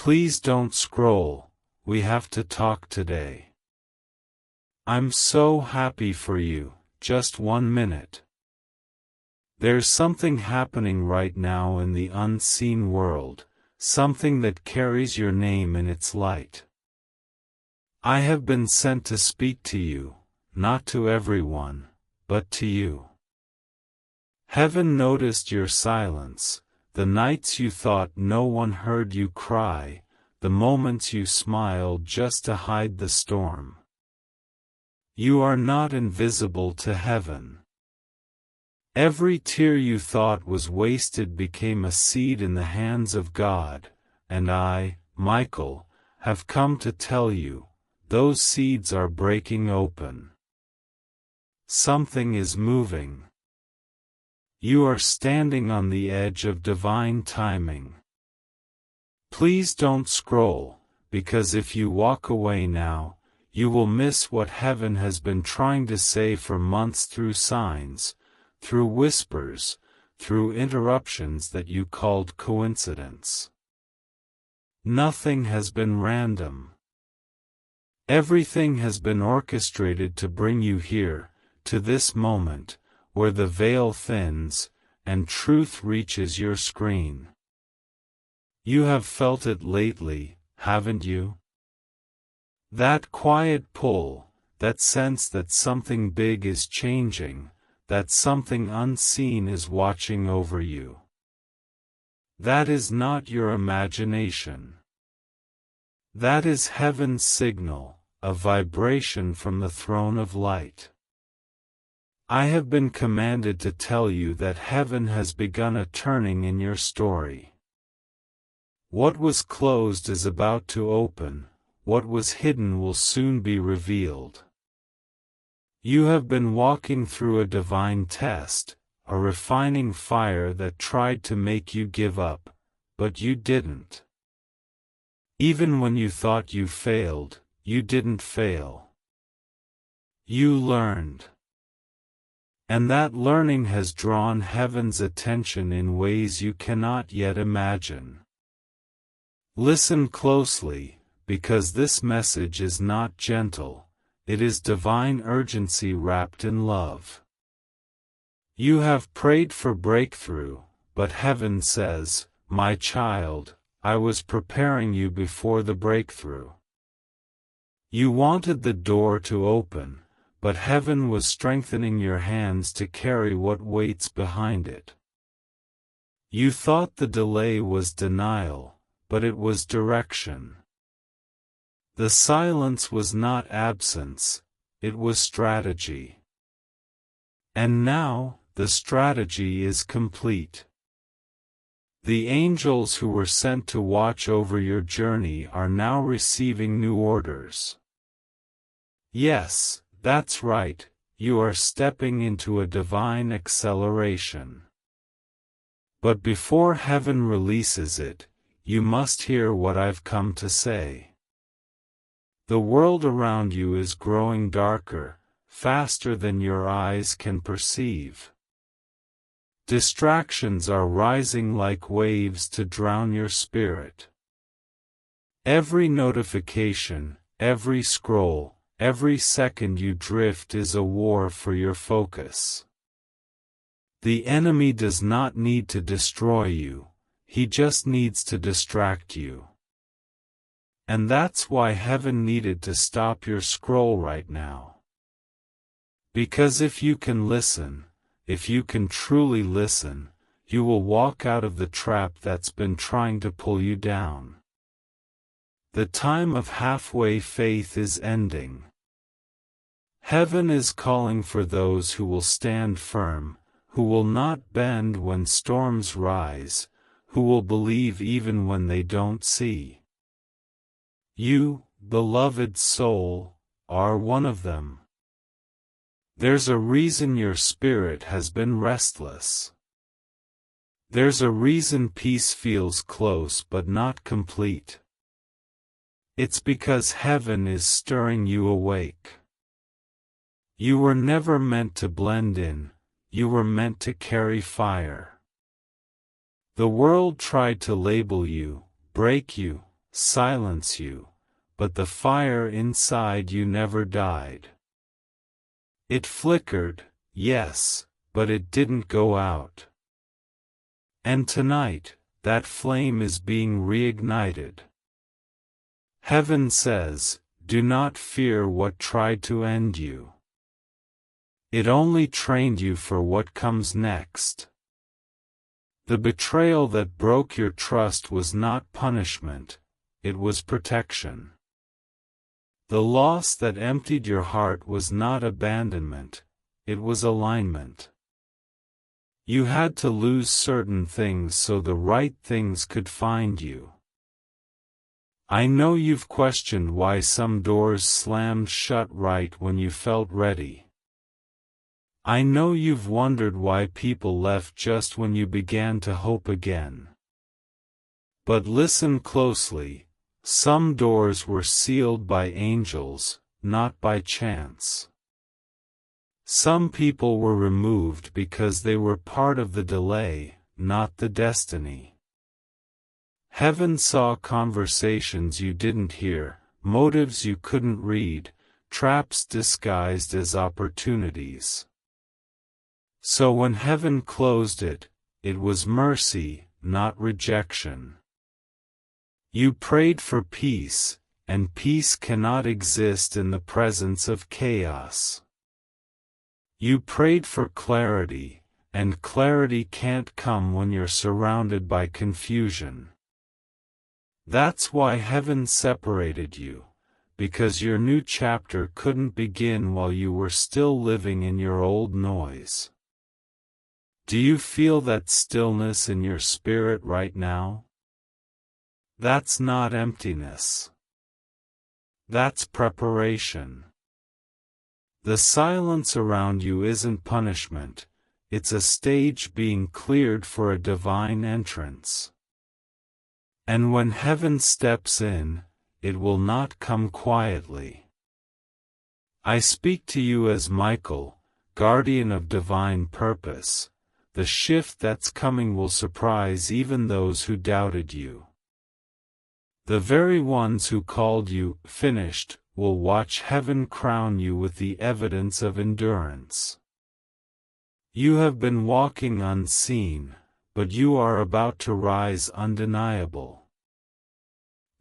Please don't scroll, we have to talk today. I'm so happy for you, just 1 minute. There's something happening right now in the unseen world, something that carries your name in its light. I have been sent to speak to you, not to everyone, but to you. Heaven noticed your silence, the nights you thought no one heard you cry, the moments you smiled just to hide the storm. You are not invisible to heaven. Every tear you thought was wasted became a seed in the hands of God, and I, Michael, have come to tell you, those seeds are breaking open. Something is moving. You are standing on the edge of divine timing. Please don't scroll, because if you walk away now, you will miss what heaven has been trying to say for months through signs, through whispers, through interruptions that you called coincidence. Nothing has been random. Everything has been orchestrated to bring you here, to this moment, where the veil thins, and truth reaches your screen. You have felt it lately, haven't you? That quiet pull, that sense that something big is changing, that something unseen is watching over you. That is not your imagination. That is heaven's signal, a vibration from the throne of light. I have been commanded to tell you that heaven has begun a turning in your story. What was closed is about to open, what was hidden will soon be revealed. You have been walking through a divine test, a refining fire that tried to make you give up, but you didn't. Even when you thought you failed, you didn't fail. You learned. And that learning has drawn heaven's attention in ways you cannot yet imagine. Listen closely, because this message is not gentle, it is divine urgency wrapped in love. You have prayed for breakthrough, but heaven says, my child, I was preparing you before the breakthrough. You wanted the door to open, but heaven was strengthening your hands to carry what waits behind it. You thought the delay was denial, but it was direction. The silence was not absence, it was strategy. And now, the strategy is complete. The angels who were sent to watch over your journey are now receiving new orders. Yes, that's right, you are stepping into a divine acceleration. But before heaven releases it, you must hear what I've come to say. The world around you is growing darker, faster than your eyes can perceive. Distractions are rising like waves to drown your spirit. Every notification, every scroll, every second you drift is a war for your focus. The enemy does not need to destroy you, he just needs to distract you. And that's why heaven needed to stop your scroll right now. Because if you can listen, if you can truly listen, you will walk out of the trap that's been trying to pull you down. The time of halfway faith is ending. Heaven is calling for those who will stand firm, who will not bend when storms rise, who will believe even when they don't see. You, beloved soul, are one of them. There's a reason your spirit has been restless. There's a reason peace feels close but not complete. It's because heaven is stirring you awake. You were never meant to blend in, you were meant to carry fire. The world tried to label you, break you, silence you, but the fire inside you never died. It flickered, yes, but it didn't go out. And tonight, that flame is being reignited. Heaven says, do not fear what tried to end you. It only trained you for what comes next. The betrayal that broke your trust was not punishment, it was protection. The loss that emptied your heart was not abandonment, it was alignment. You had to lose certain things so the right things could find you. I know you've questioned why some doors slammed shut right when you felt ready. I know you've wondered why people left just when you began to hope again. But listen closely, some doors were sealed by angels, not by chance. Some people were removed because they were part of the delay, not the destiny. Heaven saw conversations you didn't hear, motives you couldn't read, traps disguised as opportunities. So when heaven closed it, it was mercy, not rejection. You prayed for peace, and peace cannot exist in the presence of chaos. You prayed for clarity, and clarity can't come when you're surrounded by confusion. That's why heaven separated you, because your new chapter couldn't begin while you were still living in your old noise. Do you feel that stillness in your spirit right now? That's not emptiness. That's preparation. The silence around you isn't punishment, it's a stage being cleared for a divine entrance. And when heaven steps in, it will not come quietly. I speak to you as Michael, guardian of divine purpose. The shift that's coming will surprise even those who doubted you. The very ones who called you finished will watch heaven crown you with the evidence of endurance. You have been walking unseen, but you are about to rise undeniable.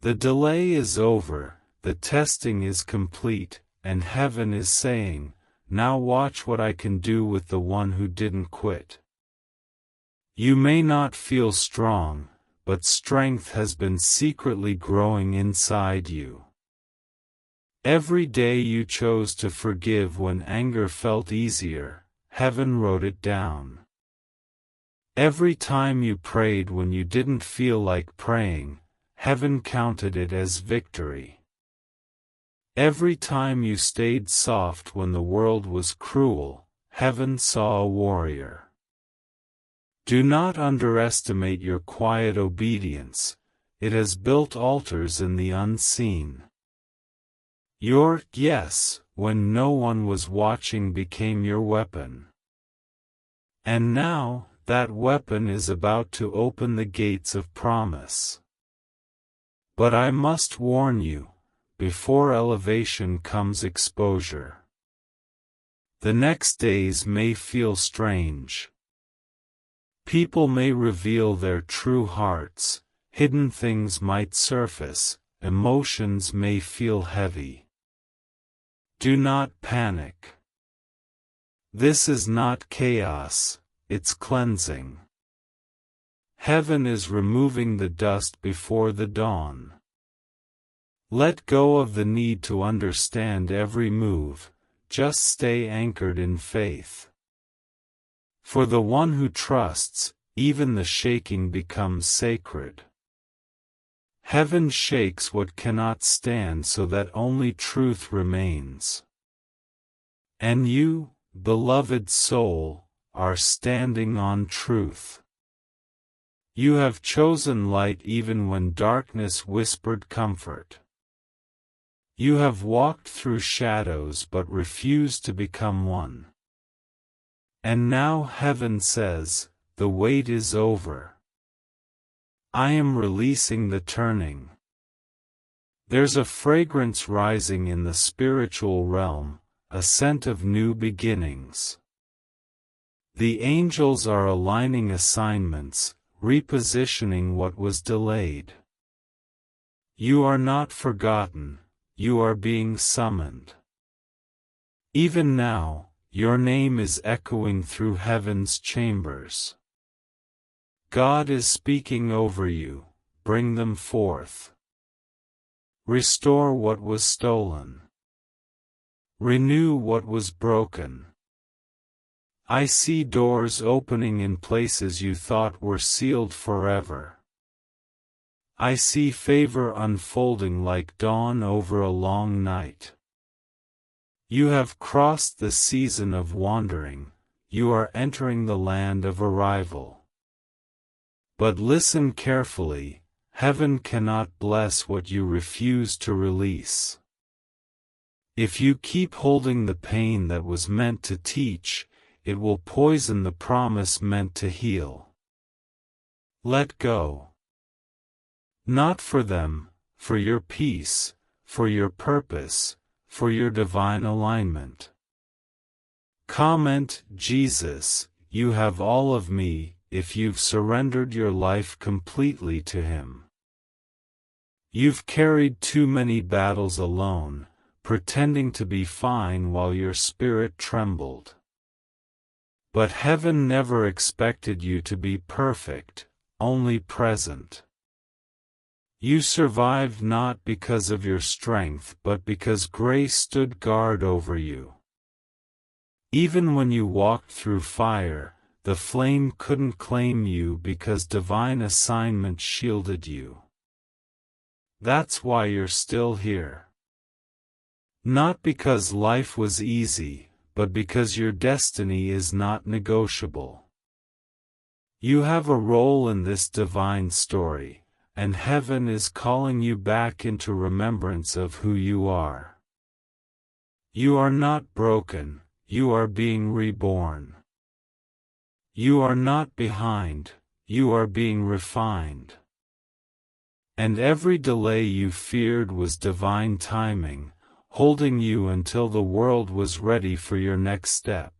The delay is over, the testing is complete, and heaven is saying, now watch what I can do with the one who didn't quit. You may not feel strong, but strength has been secretly growing inside you. Every day you chose to forgive when anger felt easier, heaven wrote it down. Every time you prayed when you didn't feel like praying, heaven counted it as victory. Every time you stayed soft when the world was cruel, heaven saw a warrior. Do not underestimate your quiet obedience, it has built altars in the unseen. Your yes, when no one was watching, became your weapon. And now, that weapon is about to open the gates of promise. But I must warn you, before elevation comes exposure. The next days may feel strange. People may reveal their true hearts, hidden things might surface, emotions may feel heavy. Do not panic. This is not chaos, it's cleansing. Heaven is removing the dust before the dawn. Let go of the need to understand every move, just stay anchored in faith. For the one who trusts, even the shaking becomes sacred. Heaven shakes what cannot stand so that only truth remains. And you, beloved soul, are standing on truth. You have chosen light even when darkness whispered comfort. You have walked through shadows but refused to become one. And now heaven says, the wait is over. I am releasing the turning. There's a fragrance rising in the spiritual realm, a scent of new beginnings. The angels are aligning assignments, repositioning what was delayed. You are not forgotten, you are being summoned. Even now, your name is echoing through heaven's chambers. God is speaking over you, bring them forth. Restore what was stolen. Renew what was broken. I see doors opening in places you thought were sealed forever. I see favor unfolding like dawn over a long night. You have crossed the season of wandering, you are entering the land of arrival. But listen carefully, heaven cannot bless what you refuse to release. If you keep holding the pain that was meant to teach, it will poison the promise meant to heal. Let go. Not for them, for your peace, for your purpose, for your divine alignment. Comment, Jesus, you have all of me, if you've surrendered your life completely to Him. You've carried too many battles alone, pretending to be fine while your spirit trembled. But heaven never expected you to be perfect, only present. You survived not because of your strength but because grace stood guard over you. Even when you walked through fire, the flame couldn't claim you because divine assignment shielded you. That's why you're still here. Not because life was easy, but because your destiny is not negotiable. You have a role in this divine story, and heaven is calling you back into remembrance of who you are. You are not broken, you are being reborn. You are not behind, you are being refined. And every delay you feared was divine timing, holding you until the world was ready for your next step.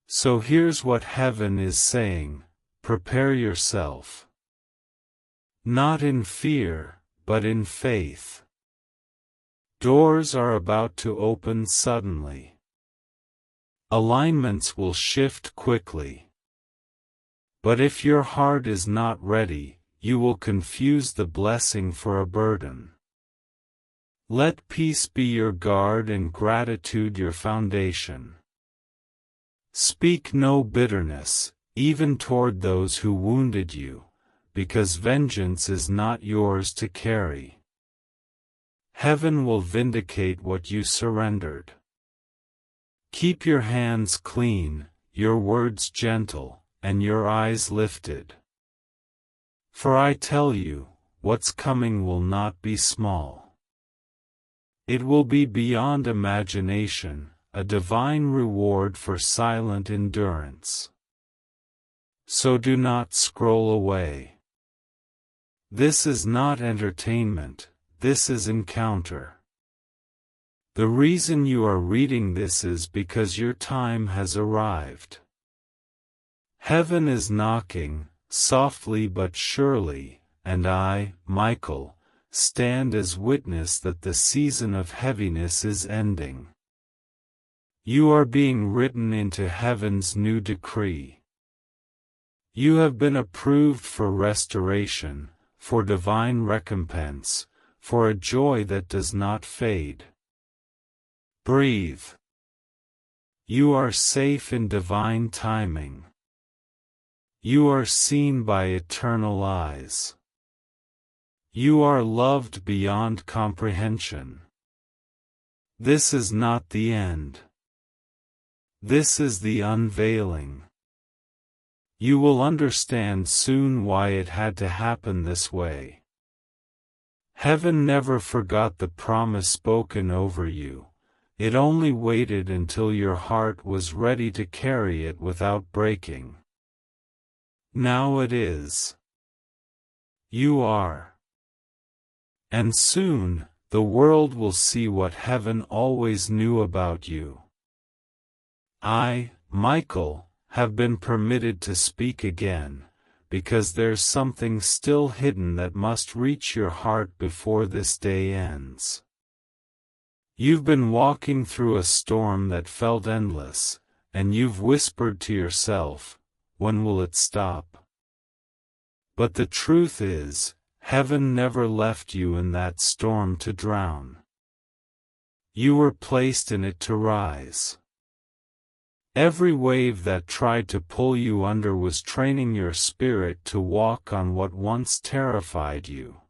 So here's what heaven is saying: prepare yourself. Not in fear, but in faith. Doors are about to open suddenly. Alignments will shift quickly. But if your heart is not ready, you will confuse the blessing for a burden. Let peace be your guard and gratitude your foundation. Speak no bitterness, even toward those who wounded you, because vengeance is not yours to carry. Heaven will vindicate what you surrendered. Keep your hands clean, your words gentle, and your eyes lifted. For I tell you, what's coming will not be small. It will be beyond imagination, a divine reward for silent endurance. So do not scroll away. This is not entertainment, this is encounter. The reason you are reading this is because your time has arrived. Heaven is knocking, softly but surely, and I, Michael, stand as witness that the season of heaviness is ending. You are being written into heaven's new decree. You have been approved for restoration, for divine recompense, for a joy that does not fade. Breathe. You are safe in divine timing. You are seen by eternal eyes. You are loved beyond comprehension. This is not the end. This is the unveiling. You will understand soon why it had to happen this way. Heaven never forgot the promise spoken over you. It only waited until your heart was ready to carry it without breaking. Now it is. You are. And soon, the world will see what heaven always knew about you. I, Michael, have been permitted to speak again, because there's something still hidden that must reach your heart before this day ends. You've been walking through a storm that felt endless, and you've whispered to yourself, "When will it stop?" But the truth is, heaven never left you in that storm to drown. You were placed in it to rise. Every wave that tried to pull you under was training your spirit to walk on what once terrified you.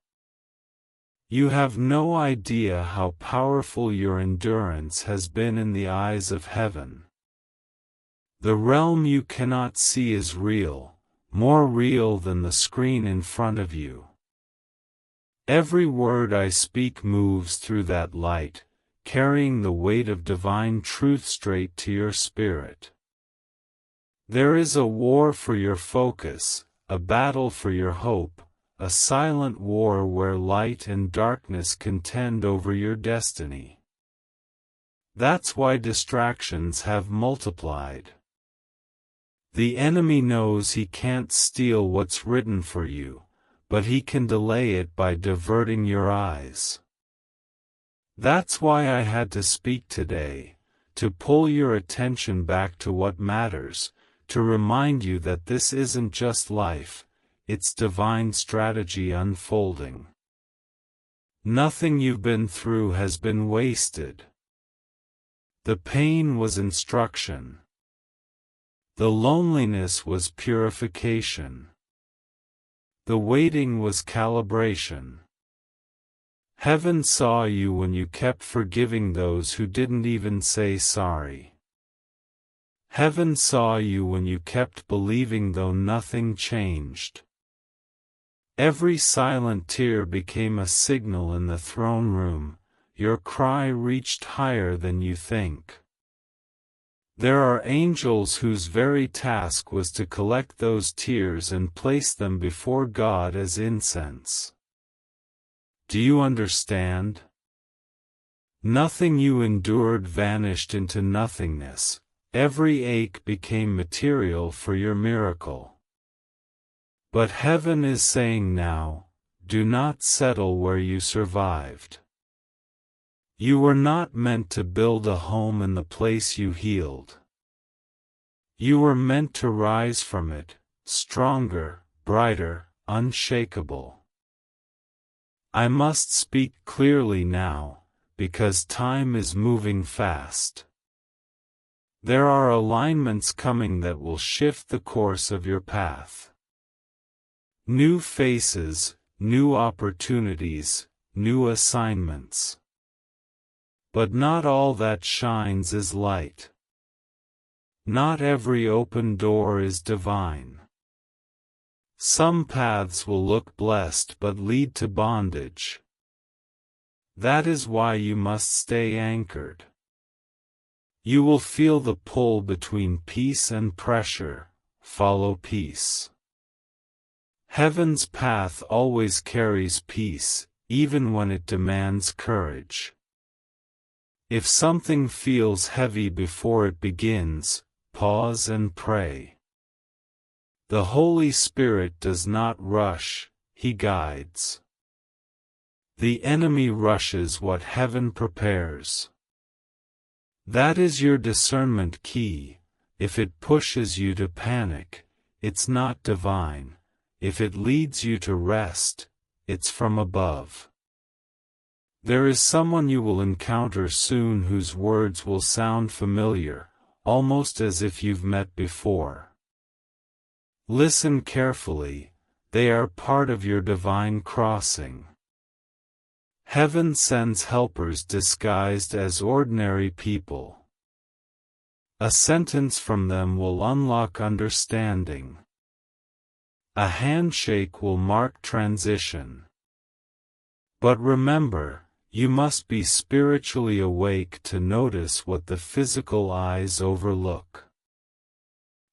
You have no idea how powerful your endurance has been in the eyes of heaven. The realm you cannot see is real, more real than the screen in front of you. Every word I speak moves through that light, carrying the weight of divine truth straight to your spirit. There is a war for your focus, a battle for your hope, a silent war where light and darkness contend over your destiny. That's why distractions have multiplied. The enemy knows he can't steal what's written for you, but he can delay it by diverting your eyes. That's why I had to speak today, to pull your attention back to what matters, to remind you that this isn't just life, it's divine strategy unfolding. Nothing you've been through has been wasted. The pain was instruction. The loneliness was purification. The waiting was calibration. Heaven saw you when you kept forgiving those who didn't even say sorry. Heaven saw you when you kept believing though nothing changed. Every silent tear became a signal in the throne room, your cry reached higher than you think. There are angels whose very task was to collect those tears and place them before God as incense. Do you understand? Nothing you endured vanished into nothingness, every ache became material for your miracle. But heaven is saying now, do not settle where you survived. You were not meant to build a home in the place you healed. You were meant to rise from it, stronger, brighter, unshakable. I must speak clearly now, because time is moving fast. There are alignments coming that will shift the course of your path. New faces, new opportunities, new assignments. But not all that shines is light. Not every open door is divine. Some paths will look blessed but lead to bondage. That is why you must stay anchored. You will feel the pull between peace and pressure. Follow peace. Heaven's path always carries peace, even when it demands courage. If something feels heavy before it begins, pause and pray. The Holy Spirit does not rush, He guides. The enemy rushes what heaven prepares. That is your discernment key. If it pushes you to panic, it's not divine. If it leads you to rest, it's from above. There is someone you will encounter soon whose words will sound familiar, almost as if you've met before. Listen carefully, they are part of your divine crossing. Heaven sends helpers disguised as ordinary people. A sentence from them will unlock understanding. A handshake will mark transition. But remember, you must be spiritually awake to notice what the physical eyes overlook.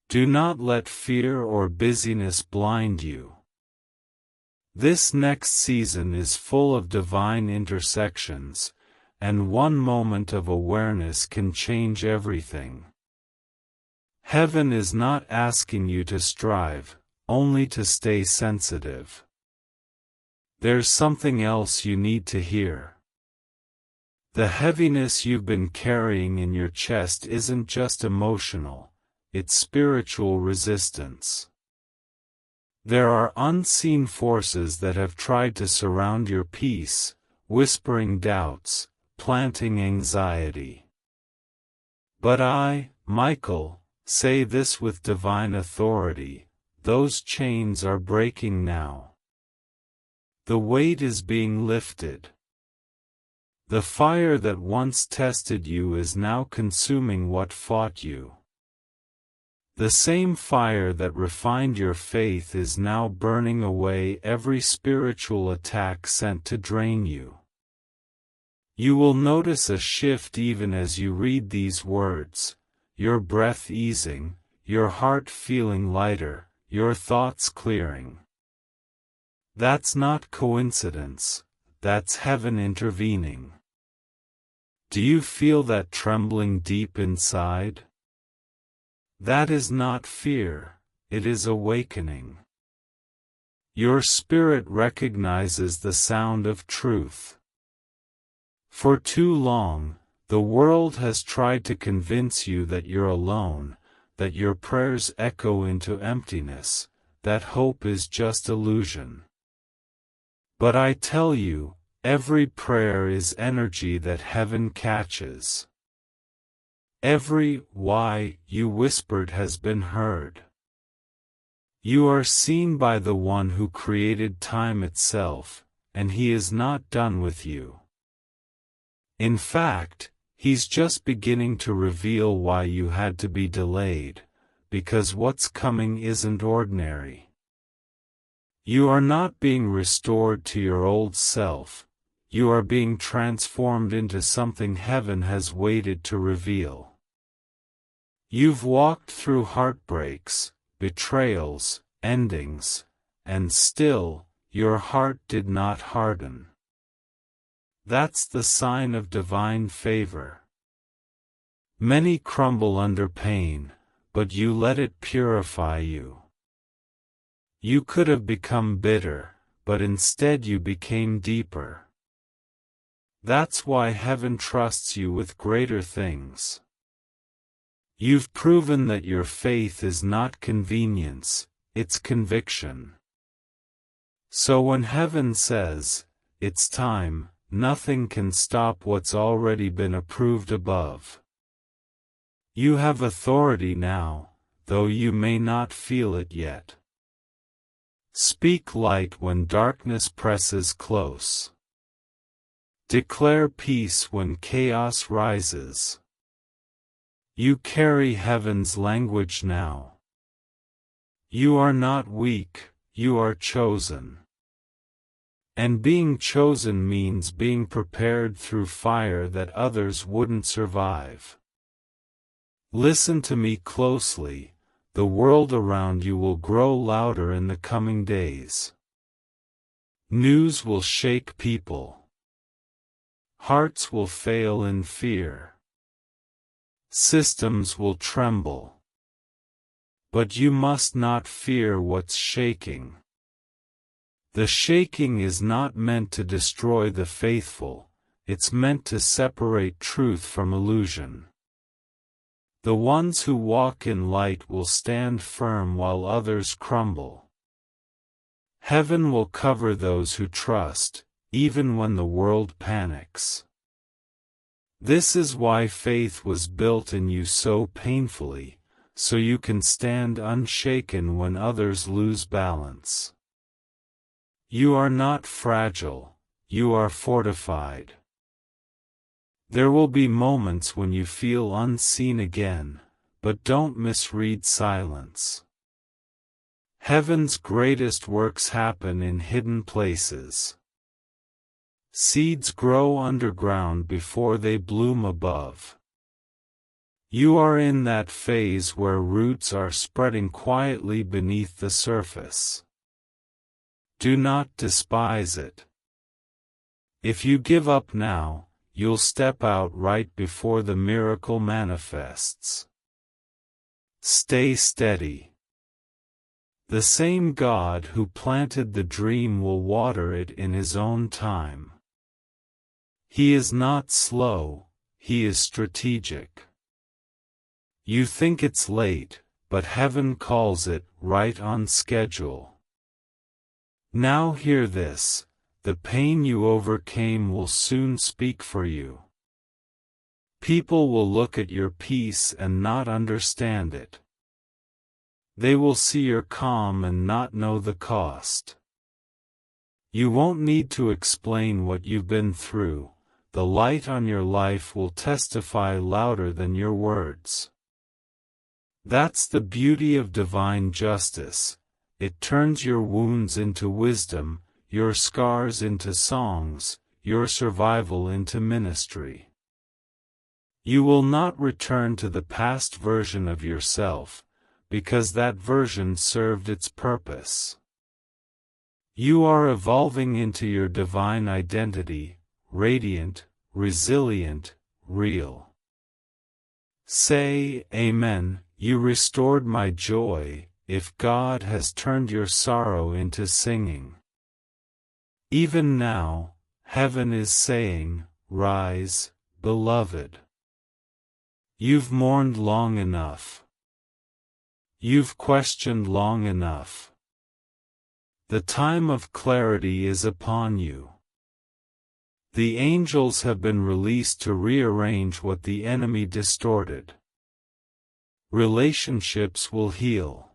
Do not let fear or busyness blind you. This next season is full of divine intersections, and one moment of awareness can change everything. Heaven is not asking you to strive, only to stay sensitive. There's something else you need to hear. The heaviness you've been carrying in your chest isn't just emotional, it's spiritual resistance. There are unseen forces that have tried to surround your peace, whispering doubts, planting anxiety. But I, Michael, say this with divine authority: those chains are breaking now. The weight is being lifted. The fire that once tested you is now consuming what fought you. The same fire that refined your faith is now burning away every spiritual attack sent to drain you. You will notice a shift even as you read these words, your breath easing, your heart feeling lighter, your thoughts clearing. That's not coincidence, that's heaven intervening. Do you feel that trembling deep inside? That is not fear, it is awakening. Your spirit recognizes the sound of truth. For too long, the world has tried to convince you that you're alone, that your prayers echo into emptiness, that hope is just illusion. But I tell you, every prayer is energy that heaven catches. Every "why" you whispered has been heard. You are seen by the one who created time itself, and he is not done with you. In fact, he's just beginning to reveal why you had to be delayed, because what's coming isn't ordinary. You are not being restored to your old self, you are being transformed into something heaven has waited to reveal. You've walked through heartbreaks, betrayals, endings, and still, your heart did not harden. That's the sign of divine favor. Many crumble under pain, but you let it purify you. You could have become bitter, but instead you became deeper. That's why heaven trusts you with greater things. You've proven that your faith is not convenience, it's conviction. So when heaven says, "It's time," nothing can stop what's already been approved above. You have authority now, though you may not feel it yet. Speak light when darkness presses close. Declare peace when chaos rises. You carry heaven's language now. You are not weak, you are chosen. And being chosen means being prepared through fire that others wouldn't survive. Listen to me closely, the world around you will grow louder in the coming days. News will shake people. Hearts will fail in fear. Systems will tremble. But you must not fear what's shaking. The shaking is not meant to destroy the faithful, it's meant to separate truth from illusion. The ones who walk in light will stand firm while others crumble. Heaven will cover those who trust, even when the world panics. This is why faith was built in you so painfully, so you can stand unshaken when others lose balance. You are not fragile, you are fortified. There will be moments when you feel unseen again, but don't misread silence. Heaven's greatest works happen in hidden places. Seeds grow underground before they bloom above. You are in that phase where roots are spreading quietly beneath the surface. Do not despise it. If you give up now, you'll step out right before the miracle manifests. Stay steady. The same God who planted the dream will water it in His own time. He is not slow, He is strategic. You think it's late, but heaven calls it right on schedule. Now hear this, the pain you overcame will soon speak for you. People will look at your peace and not understand it. They will see your calm and not know the cost. You won't need to explain what you've been through, the light on your life will testify louder than your words. That's the beauty of divine justice, it turns your wounds into wisdom, your scars into songs, your survival into ministry. You will not return to the past version of yourself, because that version served its purpose. You are evolving into your divine identity, radiant, resilient, real. Say, Amen, you restored my joy, if God has turned your sorrow into singing. Even now, heaven is saying, Rise, beloved. You've mourned long enough. You've questioned long enough. The time of clarity is upon you. The angels have been released to rearrange what the enemy distorted. Relationships will heal.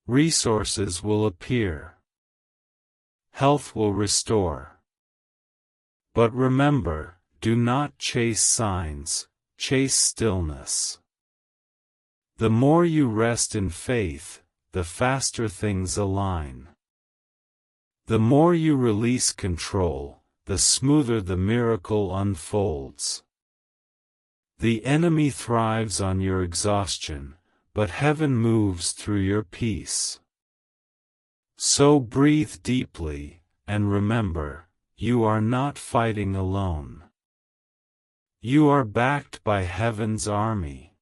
Resources will appear. Health will restore. But remember, do not chase signs, chase stillness. The more you rest in faith, the faster things align. The more you release control, the smoother the miracle unfolds. The enemy thrives on your exhaustion, but heaven moves through your peace. So breathe deeply, and remember, you are not fighting alone. You are backed by heaven's army.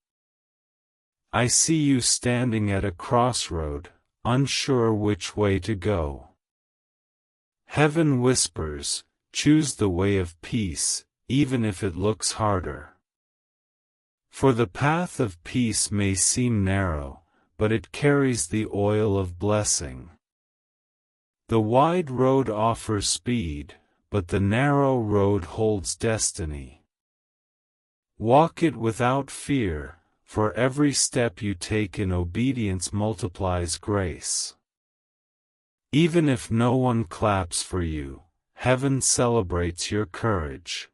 I see you standing at a crossroad, unsure which way to go. Heaven whispers, choose the way of peace, even if it looks harder. For the path of peace may seem narrow, but it carries the oil of blessing. The wide road offers speed, but the narrow road holds destiny. Walk it without fear, for every step you take in obedience multiplies grace. Even if no one claps for you, heaven celebrates your courage.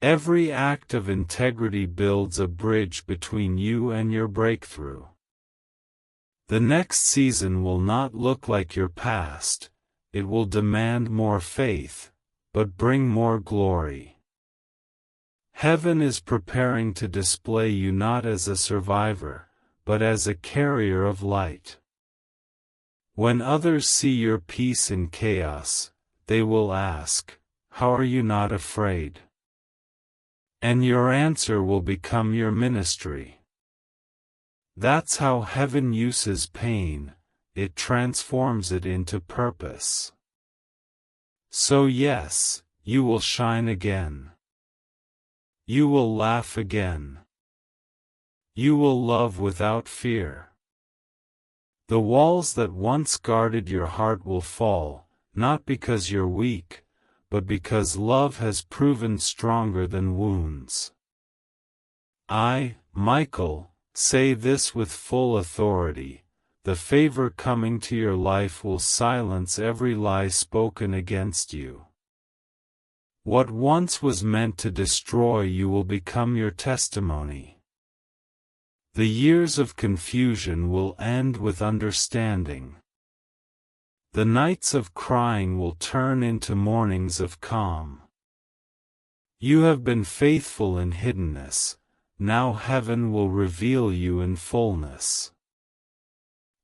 Every act of integrity builds a bridge between you and your breakthrough. The next season will not look like your past, it will demand more faith, but bring more glory. Heaven is preparing to display you not as a survivor, but as a carrier of light. When others see your peace in chaos, they will ask, how are you not afraid? And your answer will become your ministry. That's how heaven uses pain, it transforms it into purpose. So yes, you will shine again. You will laugh again. You will love without fear. The walls that once guarded your heart will fall, not because you're weak, but because love has proven stronger than wounds. I, Michael, say this with full authority, the favor coming to your life will silence every lie spoken against you. What once was meant to destroy you will become your testimony. The years of confusion will end with understanding. The nights of crying will turn into mornings of calm. You have been faithful in hiddenness, now heaven will reveal you in fullness.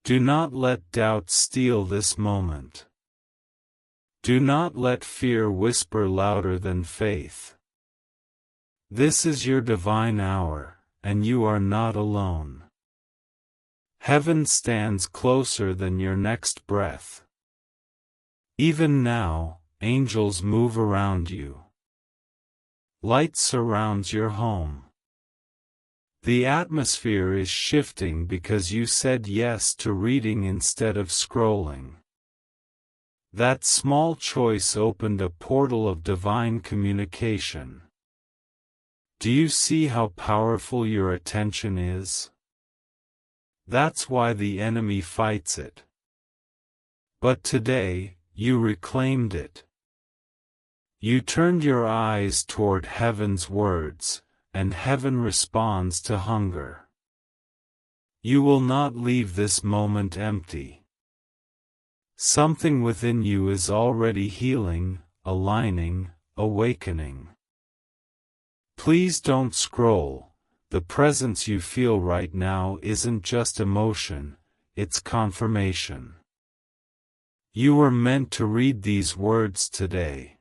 Do not let doubt steal this moment. Do not let fear whisper louder than faith. This is your divine hour, and you are not alone. Heaven stands closer than your next breath. Even now, angels move around you. Light surrounds your home. The atmosphere is shifting because you said yes to reading instead of scrolling. That small choice opened a portal of divine communication. Do you see how powerful your attention is? That's why the enemy fights it. But today, you reclaimed it. You turned your eyes toward heaven's words, and heaven responds to hunger. You will not leave this moment empty. Something within you is already healing, aligning, awakening. Please don't scroll. The presence you feel right now isn't just emotion, it's confirmation. You were meant to read these words today.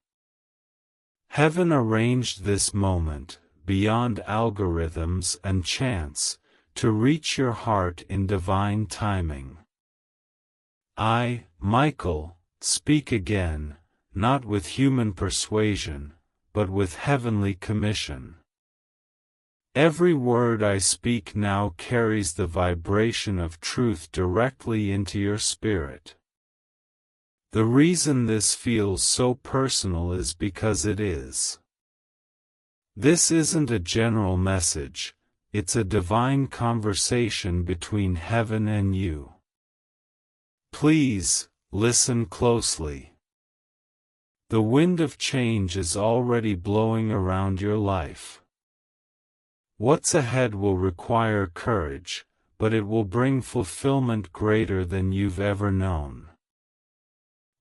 Heaven arranged this moment, beyond algorithms and chance, to reach your heart in divine timing. I, Michael, speak again, not with human persuasion, but with heavenly commission. Every word I speak now carries the vibration of truth directly into your spirit. The reason this feels so personal is because it is. This isn't a general message, it's a divine conversation between heaven and you. Please, listen closely. The wind of change is already blowing around your life. What's ahead will require courage, but it will bring fulfillment greater than you've ever known.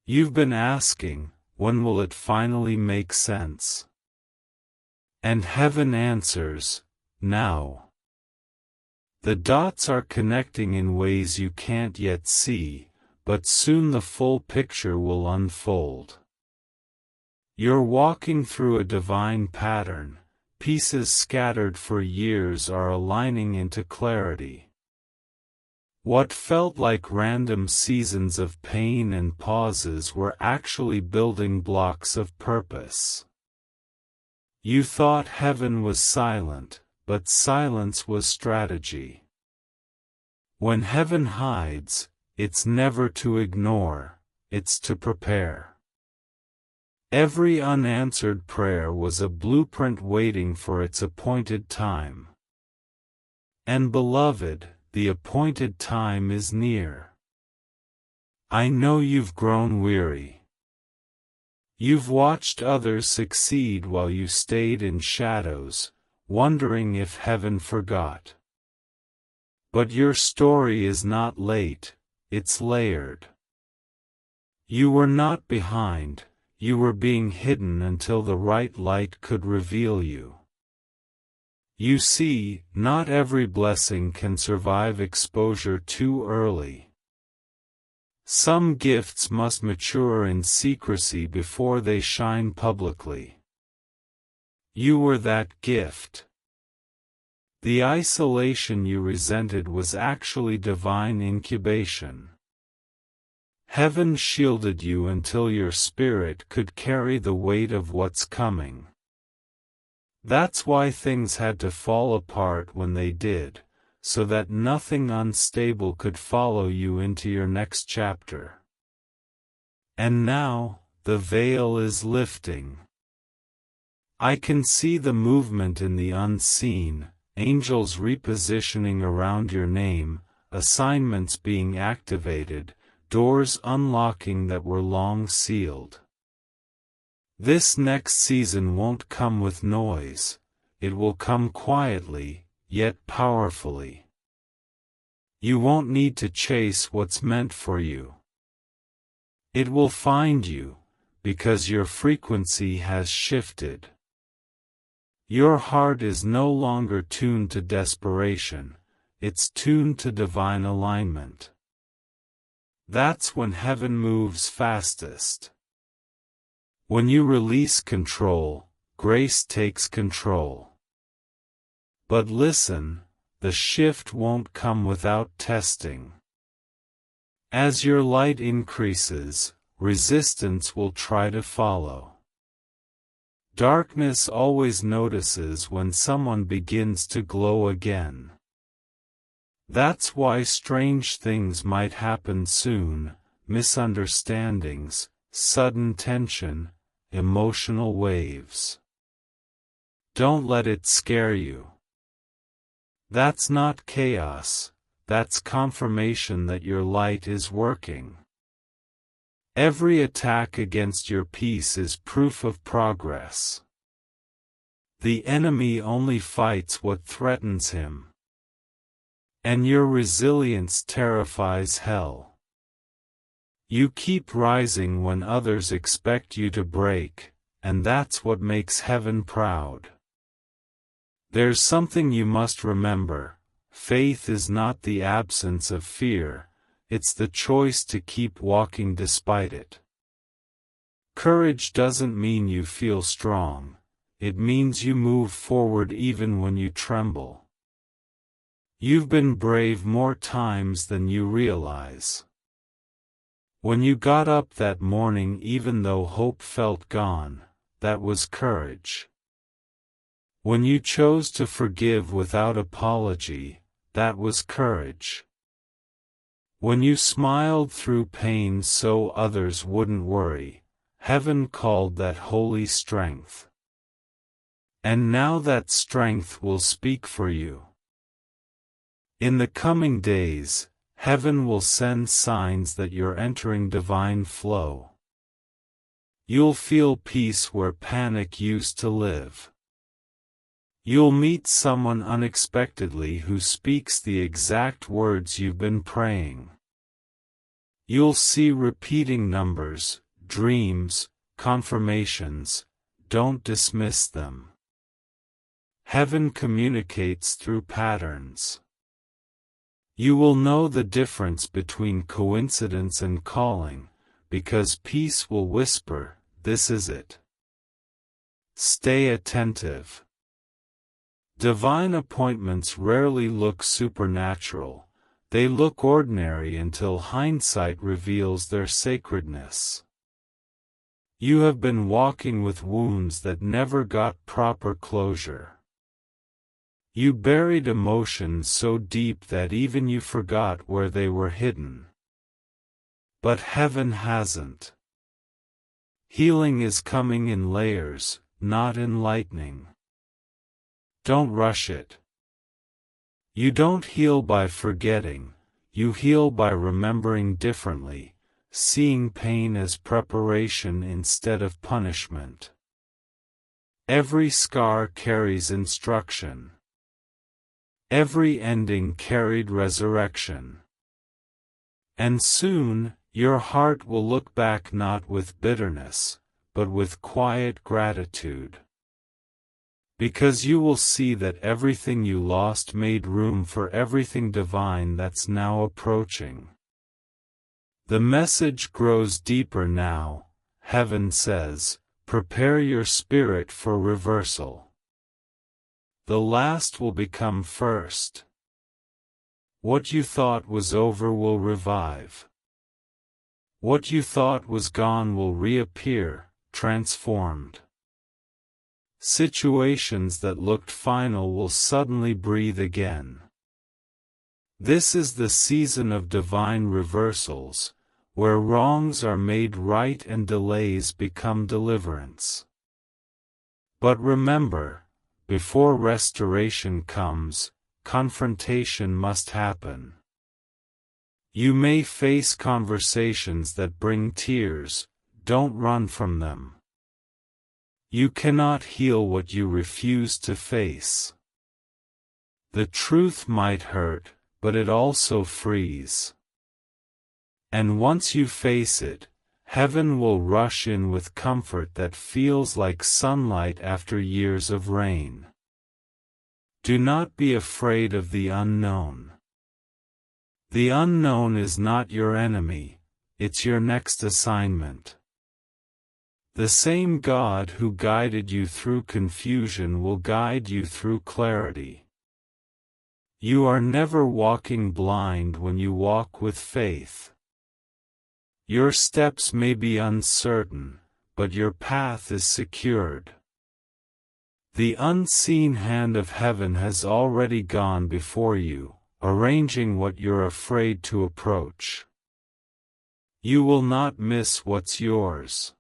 You've been asking, when will it finally make sense? And heaven answers, now. The dots are connecting in ways you can't yet see, but soon the full picture will unfold. You're walking through a divine pattern, pieces scattered for years are aligning into clarity. What felt like random seasons of pain and pauses were actually building blocks of purpose. You thought heaven was silent, but silence was strategy. When heaven hides, it's never to ignore, it's to prepare. Every unanswered prayer was a blueprint waiting for its appointed time. And beloved, the appointed time is near. I know you've grown weary. You've watched others succeed while you stayed in shadows, wondering if heaven forgot. But your story is not late, it's layered. You were not behind. You were being hidden until the right light could reveal you. You see, not every blessing can survive exposure too early. Some gifts must mature in secrecy before they shine publicly. You were that gift. The isolation you resented was actually divine incubation. Heaven shielded you until your spirit could carry the weight of what's coming. That's why things had to fall apart when they did, so that nothing unstable could follow you into your next chapter. And now, the veil is lifting. I can see the movement in the unseen, angels repositioning around your name, assignments being activated, doors unlocking that were long sealed. This next season won't come with noise, it will come quietly, yet powerfully. You won't need to chase what's meant for you. It will find you, because your frequency has shifted. Your heart is no longer tuned to desperation, it's tuned to divine alignment. That's when heaven moves fastest. When you release control, grace takes control. But listen, the shift won't come without testing. As your light increases, resistance will try to follow. Darkness always notices when someone begins to glow again. That's why strange things might happen soon, misunderstandings, sudden tension, emotional waves. Don't let it scare you. That's not chaos, that's confirmation that your light is working. Every attack against your peace is proof of progress. The enemy only fights what threatens him. And your resilience terrifies hell. You keep rising when others expect you to break, and that's what makes heaven proud. There's something you must remember: faith is not the absence of fear, it's the choice to keep walking despite it. Courage doesn't mean you feel strong, it means you move forward even when you tremble. You've been brave more times than you realize. When you got up that morning even though hope felt gone, that was courage. When you chose to forgive without apology, that was courage. When you smiled through pain so others wouldn't worry, heaven called that holy strength. And now that strength will speak for you. In the coming days, heaven will send signs that you're entering divine flow. You'll feel peace where panic used to live. You'll meet someone unexpectedly who speaks the exact words you've been praying. You'll see repeating numbers, dreams, confirmations. Don't dismiss them. Heaven communicates through patterns. You will know the difference between coincidence and calling, because peace will whisper, "This is it." Stay attentive. Divine appointments rarely look supernatural, they look ordinary until hindsight reveals their sacredness. You have been walking with wounds that never got proper closure. You buried emotions so deep that even you forgot where they were hidden. But heaven hasn't. Healing is coming in layers, not in lightning. Don't rush it. You don't heal by forgetting, you heal by remembering differently, seeing pain as preparation instead of punishment. Every scar carries instruction. Every ending carried resurrection. And soon, your heart will look back not with bitterness, but with quiet gratitude. Because you will see that everything you lost made room for everything divine that's now approaching. The message grows deeper now. Heaven says, prepare your spirit for reversal. The last will become first. What you thought was over will revive. What you thought was gone will reappear, transformed. Situations that looked final will suddenly breathe again. This is the season of divine reversals, where wrongs are made right and delays become deliverance. But remember, before restoration comes, confrontation must happen. You may face conversations that bring tears, don't run from them. You cannot heal what you refuse to face. The truth might hurt, but it also frees. And once you face it, heaven will rush in with comfort that feels like sunlight after years of rain. Do not be afraid of the unknown. The unknown is not your enemy, it's your next assignment. The same God who guided you through confusion will guide you through clarity. You are never walking blind when you walk with faith. Your steps may be uncertain, but your path is secured. The unseen hand of heaven has already gone before you, arranging what you're afraid to approach. You will not miss what's yours.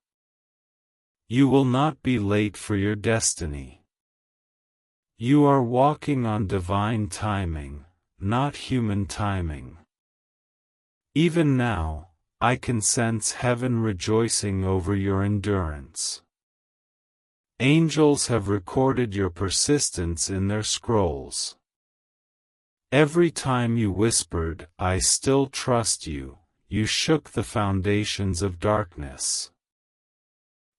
You will not be late for your destiny. You are walking on divine timing, not human timing. Even now, I can sense heaven rejoicing over your endurance. Angels have recorded your persistence in their scrolls. Every time you whispered, "I still trust you," you shook the foundations of darkness.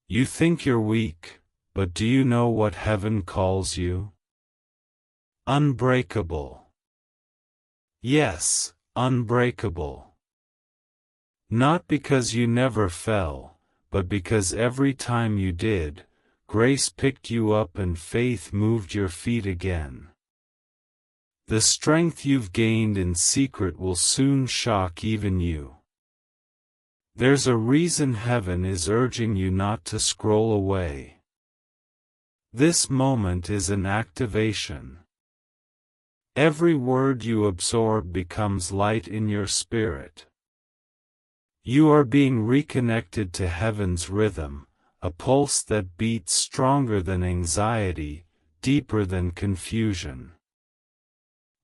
You think you're weak, but do you know what heaven calls you? Unbreakable. Yes, unbreakable. Not because you never fell, but because every time you did, grace picked you up and faith moved your feet again. The strength you've gained in secret will soon shock even you. There's a reason heaven is urging you not to scroll away. This moment is an activation. Every word you absorb becomes light in your spirit. You are being reconnected to heaven's rhythm, a pulse that beats stronger than anxiety, deeper than confusion.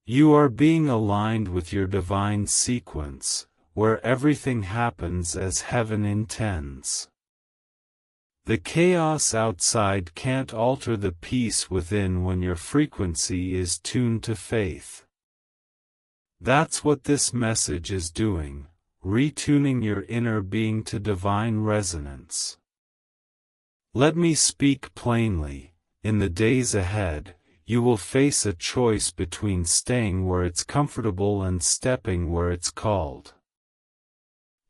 You are being aligned with your divine sequence, where everything happens as heaven intends. The chaos outside can't alter the peace within when your frequency is tuned to faith. That's what this message is doing, retuning your inner being to divine resonance. Let me speak plainly, in the days ahead, you will face a choice between staying where it's comfortable and stepping where it's called.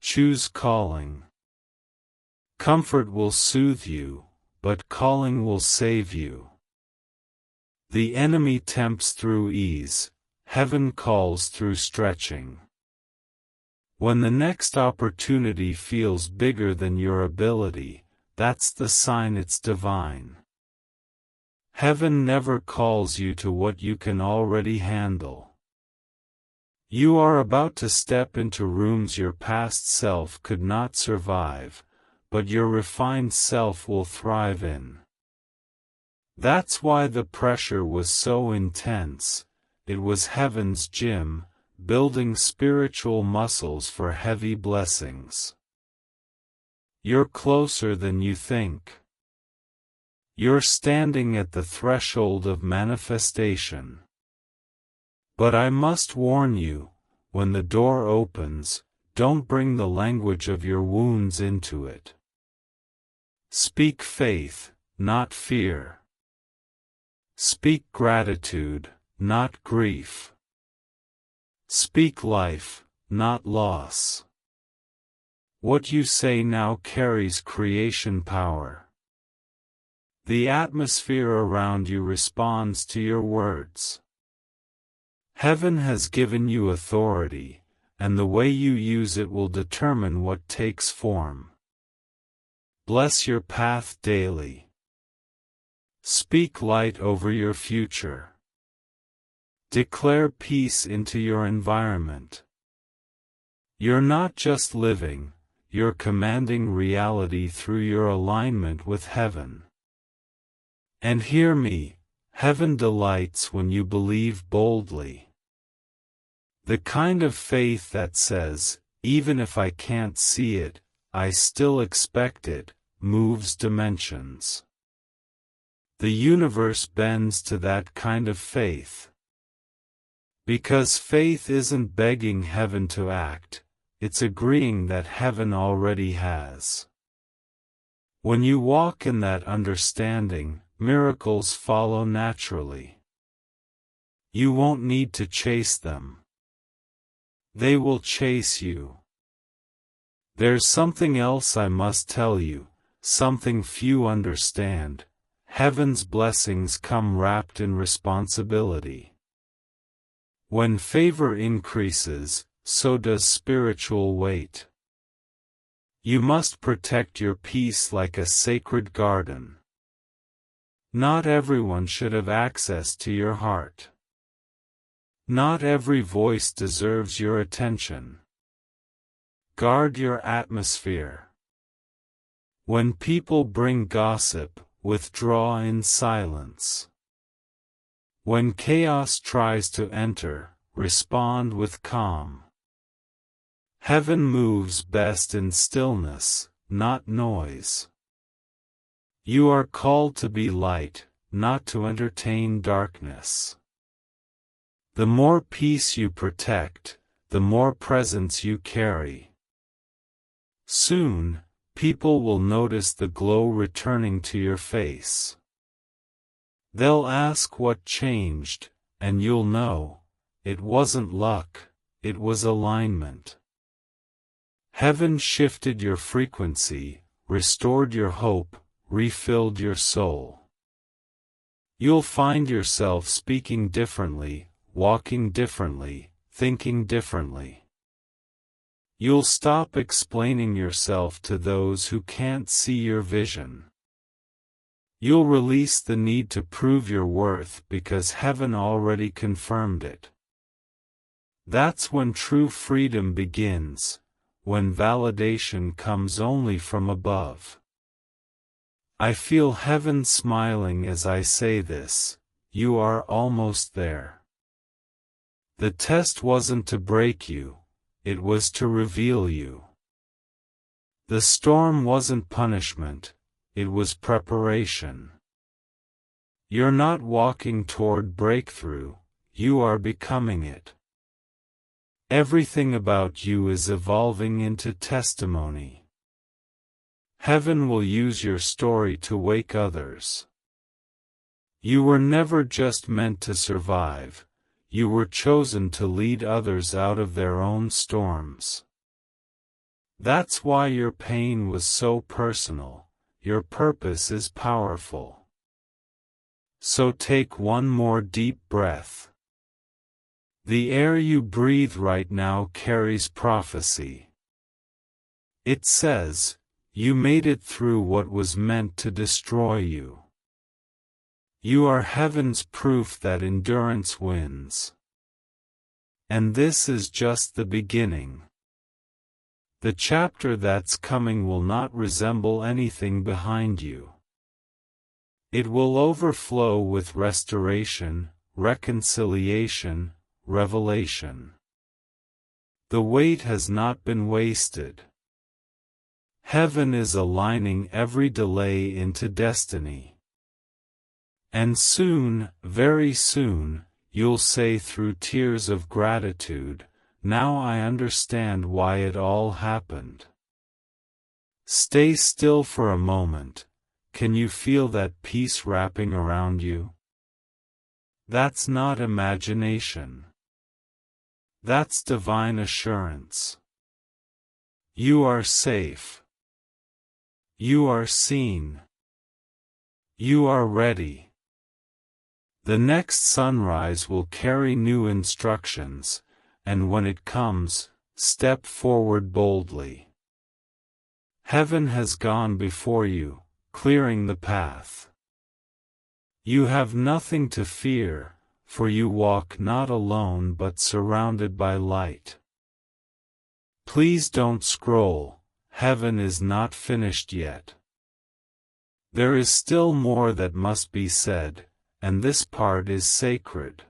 Choose calling. Comfort will soothe you, but calling will save you. The enemy tempts through ease, heaven calls through stretching. When the next opportunity feels bigger than your ability, that's the sign it's divine. Heaven never calls you to what you can already handle. You are about to step into rooms your past self could not survive, but your refined self will thrive in. That's why the pressure was so intense. It was heaven's gym, building spiritual muscles for heavy blessings. You're closer than you think. You're standing at the threshold of manifestation. But I must warn you, when the door opens, don't bring the language of your wounds into it. Speak faith, not fear. Speak gratitude, not grief. Speak life, not loss. What you say now carries creation power. The atmosphere around you responds to your words. Heaven has given you authority, and the way you use it will determine what takes form. Bless your path daily. Speak light over your future. Declare peace into your environment. You're not just living, you're commanding reality through your alignment with heaven. And hear me, heaven delights when you believe boldly. The kind of faith that says, even if I can't see it, I still expect it, moves dimensions. The universe bends to that kind of faith. Because faith isn't begging heaven to act, it's agreeing that heaven already has. When you walk in that understanding, miracles follow naturally. You won't need to chase them. They will chase you. There's something else I must tell you, something few understand. Heaven's blessings come wrapped in responsibility. When favor increases, so does spiritual weight. You must protect your peace like a sacred garden. Not everyone should have access to your heart. Not every voice deserves your attention. Guard your atmosphere. When people bring gossip, withdraw in silence. When chaos tries to enter, respond with calm. Heaven moves best in stillness, not noise. You are called to be light, not to entertain darkness. The more peace you protect, the more presence you carry. Soon, people will notice the glow returning to your face. They'll ask what changed, and you'll know, it wasn't luck, it was alignment. Heaven shifted your frequency, restored your hope, refilled your soul. You'll find yourself speaking differently, walking differently, thinking differently. You'll stop explaining yourself to those who can't see your vision. You'll release the need to prove your worth because heaven already confirmed it. That's when true freedom begins, when validation comes only from above. I feel heaven smiling as I say this, you are almost there. The test wasn't to break you, it was to reveal you. The storm wasn't punishment, it was preparation. You're not walking toward breakthrough, you are becoming it. Everything about you is evolving into testimony. Heaven will use your story to wake others. You were never just meant to survive, you were chosen to lead others out of their own storms. That's why your pain was so personal, your purpose is powerful. So take one more deep breath. The air you breathe right now carries prophecy. It says, you made it through what was meant to destroy you. You are heaven's proof that endurance wins. And this is just the beginning. The chapter that's coming will not resemble anything behind you. It will overflow with restoration, reconciliation, revelation. The wait has not been wasted. Heaven is aligning every delay into destiny. And soon, very soon, you'll say through tears of gratitude, now I understand why it all happened. Stay still for a moment. Can you feel that peace wrapping around you? That's not imagination. That's divine assurance. You are safe. You are seen. You are ready. The next sunrise will carry new instructions, and when it comes, step forward boldly. Heaven has gone before you, clearing the path. You have nothing to fear, for you walk not alone but surrounded by light. Please don't scroll, heaven is not finished yet. There is still more that must be said, and this part is sacred.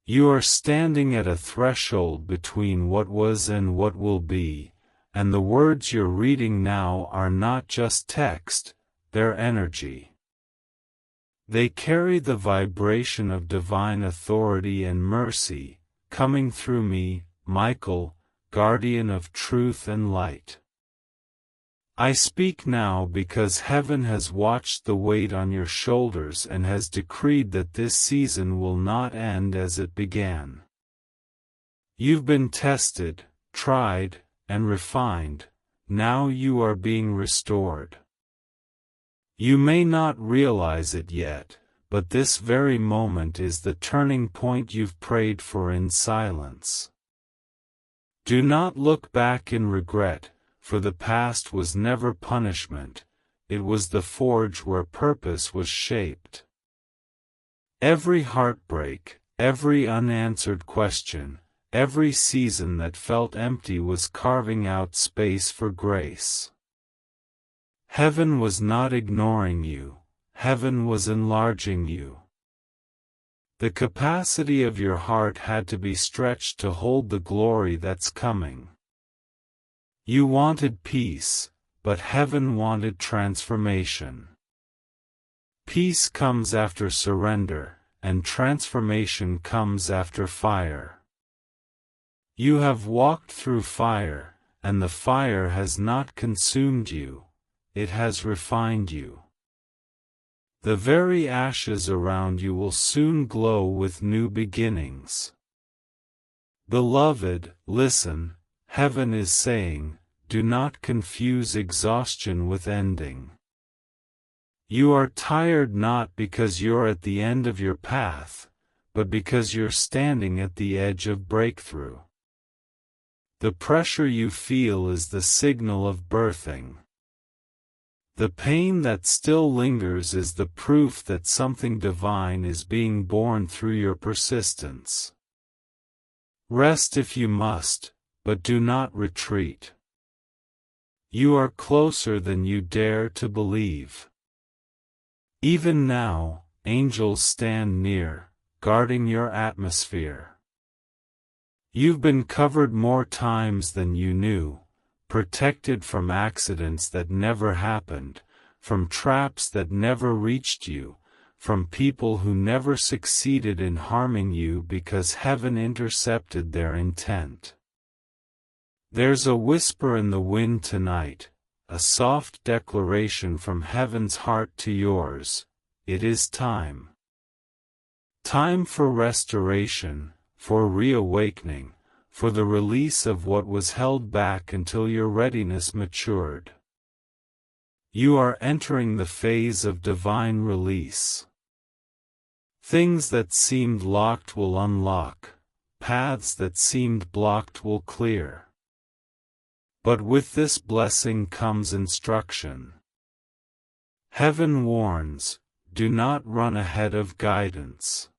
You are standing at a threshold between what was and what will be, and the words you're reading now are not just text, they're energy. They carry the vibration of divine authority and mercy, coming through me, Michael, guardian of truth and light. I speak now because heaven has watched the weight on your shoulders and has decreed that this season will not end as it began. You've been tested, tried, and refined. Now you are being restored. You may not realize it yet, but this very moment is the turning point you've prayed for in silence. Do not look back in regret, for the past was never punishment, it was the forge where purpose was shaped. Every heartbreak, every unanswered question, every season that felt empty was carving out space for grace. Heaven was not ignoring you, heaven was enlarging you. The capacity of your heart had to be stretched to hold the glory that's coming. You wanted peace, but heaven wanted transformation. Peace comes after surrender, and transformation comes after fire. You have walked through fire, and the fire has not consumed you, it has refined you. The very ashes around you will soon glow with new beginnings. Beloved, listen, heaven is saying, do not confuse exhaustion with ending. You are tired not because you're at the end of your path, but because you're standing at the edge of breakthrough. The pressure you feel is the signal of birthing. The pain that still lingers is the proof that something divine is being born through your persistence. Rest if you must, but do not retreat. You are closer than you dare to believe. Even now, angels stand near, guarding your atmosphere. You've been covered more times than you knew, protected from accidents that never happened, from traps that never reached you, from people who never succeeded in harming you because heaven intercepted their intent. There's a whisper in the wind tonight, a soft declaration from heaven's heart to yours. It is time. Time for restoration, for reawakening, for the release of what was held back until your readiness matured. You are entering the phase of divine release. Things that seemed locked will unlock, paths that seemed blocked will clear. But with this blessing comes instruction. Heaven warns, do not run ahead of guidance.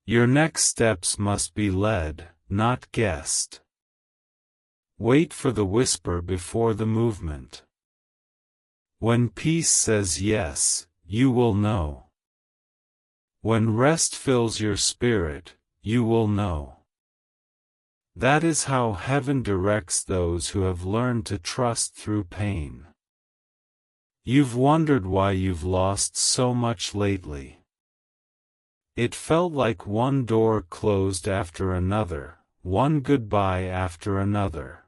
Your next steps must be led, not guessed. Wait for the whisper before the movement. When peace says yes, you will know. When rest fills your spirit, you will know. That is how heaven directs those who have learned to trust through pain. You've wondered why you've lost so much lately. It felt like one door closed after another, one goodbye after another.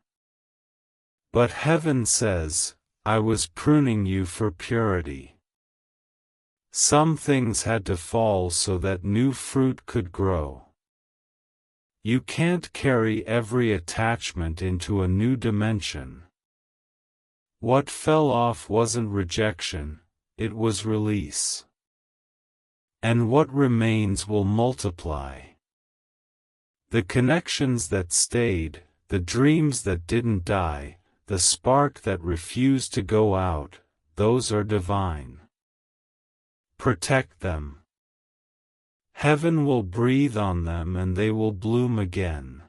But heaven says, I was pruning you for purity. Some things had to fall so that new fruit could grow. You can't carry every attachment into a new dimension. What fell off wasn't rejection, it was release. And what remains will multiply. The connections that stayed, the dreams that didn't die, the spark that refused to go out, those are divine. Protect them. Heaven will breathe on them and they will bloom again.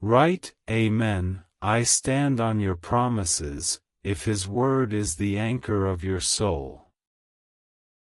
Write, Amen, I stand on your promises, if His word is the anchor of your soul.